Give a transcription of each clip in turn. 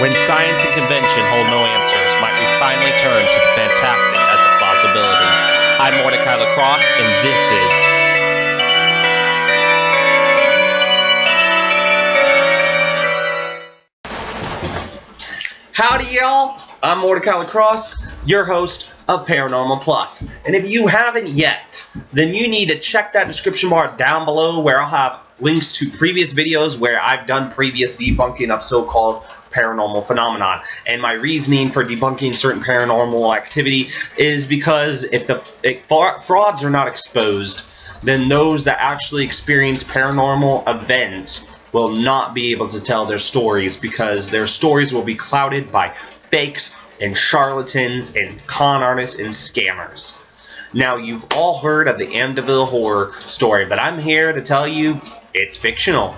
When science and convention hold no answers, might we finally turn to the fantastic as a plausibility? I'm Mortika, Lacrosse, and this is... Howdy y'all, I'm Mortika Lacrosse, your host of Paranormal Plus. And if you haven't yet, then you need to check that description bar down below where I'll have links to previous videos where I've done previous debunking of so-called paranormal phenomenon. And my reasoning for debunking certain paranormal activity is because if frauds are not exposed, then those that actually experience paranormal events will not be able to tell their stories, because their stories will be clouded by fakes and charlatans and con artists and scammers. Now, you've all heard of the Amityville horror story, but I'm here to tell you it's fictional.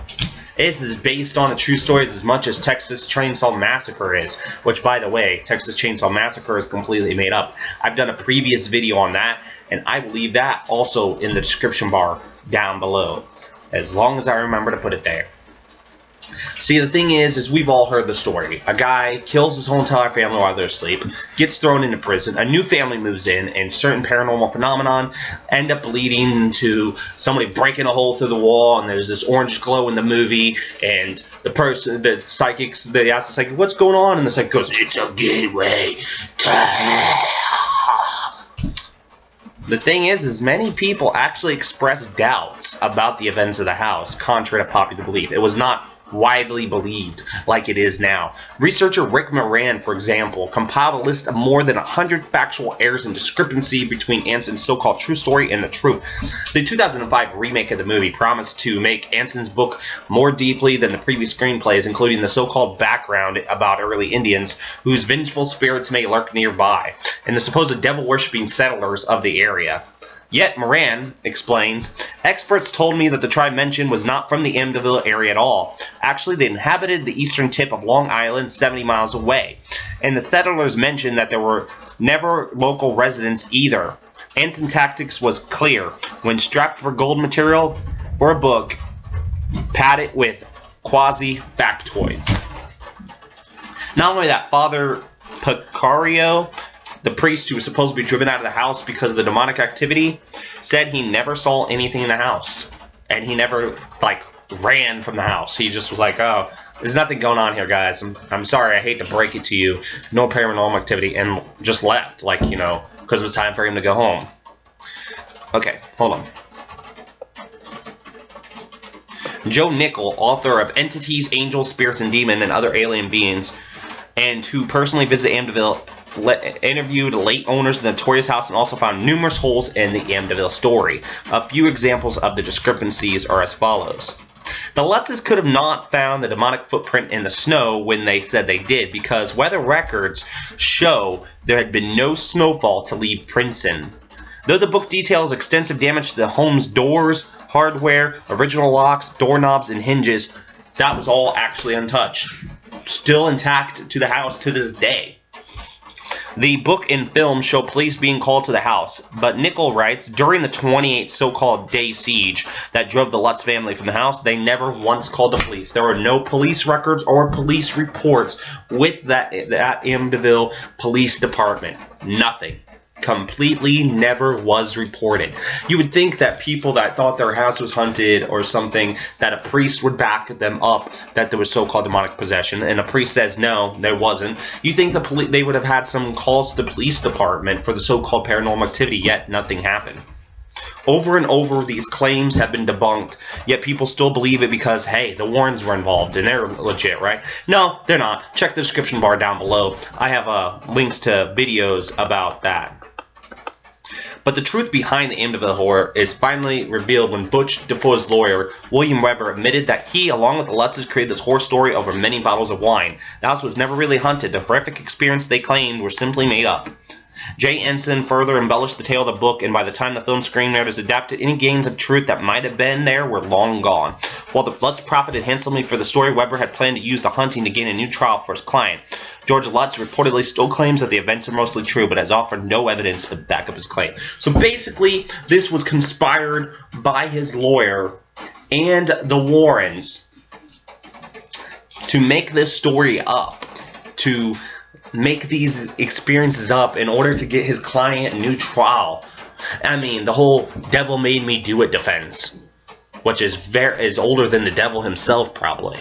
It is based on a true story as much as Texas Chainsaw Massacre is, which, by the way, Texas Chainsaw Massacre is completely made up. I've done a previous video on that, and I will leave that also in the description bar down below, as long as I remember to put it there. See, the thing is we've all heard the story. A guy kills his whole entire family while they're asleep, gets thrown into prison, a new family moves in, and certain paranormal phenomenon end up leading to somebody breaking a hole through the wall, and there's this orange glow in the movie, and the psychics, they ask the psychic, what's going on? And the psychic goes, it's a gateway to hell. The thing is many people actually expressed doubts about the events of the house, contrary to popular belief. It was not widely believed like it is now. Researcher Rick Moran, for example, compiled a list of more than 100 factual errors and discrepancy between Anson's so-called true story and the truth. The 2005 remake of the movie promised to make Anson's book more deeply than the previous screenplays, including the so-called background about early Indians whose vengeful spirits may lurk nearby, and the supposed devil-worshipping settlers of the area. Yet, Moran explains, experts told me that the tribe mentioned was not from the Amityville area at all. Actually, they inhabited the eastern tip of Long Island, 70 miles away. And the settlers mentioned that there were never local residents either. Anson's tactics was clear. When strapped for gold material or a book, pad it with quasi-factoids. Not only that, Father Picario, the priest who was supposed to be driven out of the house because of the demonic activity, said he never saw anything in the house. And he never, ran from the house. He just was like, oh, there's nothing going on here, guys. I'm sorry, I hate to break it to you. No paranormal activity. And just left, because it was time for him to go home. Okay, hold on. Joe Nickell, author of Entities, Angels, Spirits, and Demons, and Other Alien Beings, and who personally visited Amityville, interviewed late owners of the notorious house and also found numerous holes in the Amityville story. A few examples of the discrepancies are as follows. The Lutzes could have not found the demonic footprint in the snow when they said they did, because weather records show there had been no snowfall to leave prints in. Though the book details extensive damage to the home's doors, hardware, original locks, doorknobs, and hinges, that was all actually untouched. Still intact to the house to this day. The book and film show police being called to the house, but Nickell writes, during the 28th so-called day siege that drove the Lutz family from the house, they never once called the police. There were no police records or police reports with that Amityville Police Department. Nothing. Completely never was reported. You would think that people that thought their house was haunted or something, that a priest would back them up that there was so-called demonic possession, and a priest says no, there wasn't. You think they would have had some calls to the police department for the so-called paranormal activity, yet nothing happened. Over and over, these claims have been debunked, yet people still believe it because, hey, the Warrens were involved, and they're legit, right? No, they're not. Check the description bar down below. I have links to videos about that. But the truth behind the Amityville horror is finally revealed when Butch Defoe's lawyer, William Weber, admitted that he, along with the Lutzes, created this horror story over many bottles of wine. The house was never really haunted. The horrific experience they claimed were simply made up. Jay Ensign further embellished the tale of the book, and by the time the film screenwriters adapted, any gains of truth that might have been there were long gone. While the Lutz profited handsomely for the story, Weber had planned to use the haunting to gain a new trial for his client. George Lutz reportedly still claims that the events are mostly true, but has offered no evidence to back up his claim. So basically, this was conspired by his lawyer and the Warrens to make this story up. to make these experiences up in order to get his client a new trial. I mean, the whole devil made me do it defense, which is older than the devil himself probably.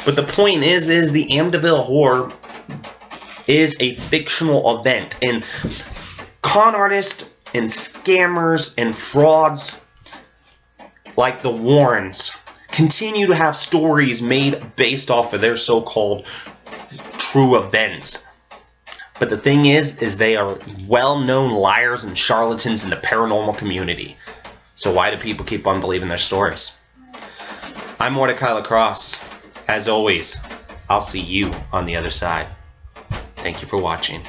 But the point is the Amityville Horror is a fictional event, and con artists and scammers and frauds like the Warrens continue to have stories made based off of their so-called true events. But the thing is they are well-known liars and charlatans in the paranormal community. So why do people keep on believing their stories? I'm Mortika Lacrosse. As always, I'll see you on the other side. Thank you for watching.